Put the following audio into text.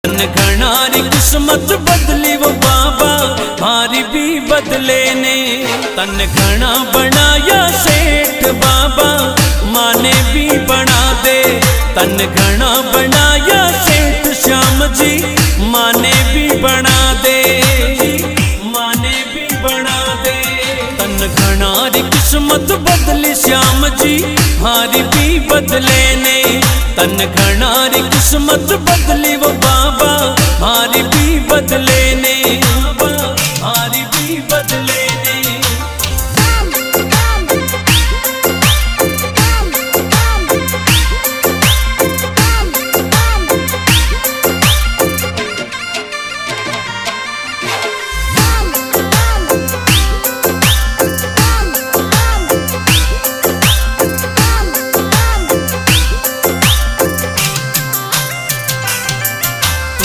तन घनारी किस्मत बदली वो बाबा मारी भी बदले ने। तन घना बनाया सेठ बाबा माने भी बना दे। तन घना बनाया सेठ श्याम जी माने भी बना दे, माने भी बना दे। तन घनारी किस्मत बदली श्याम जी हारी भी बदले ने। तन घनारी किस्मत बदली वो बाबा हारी भी बदले ने।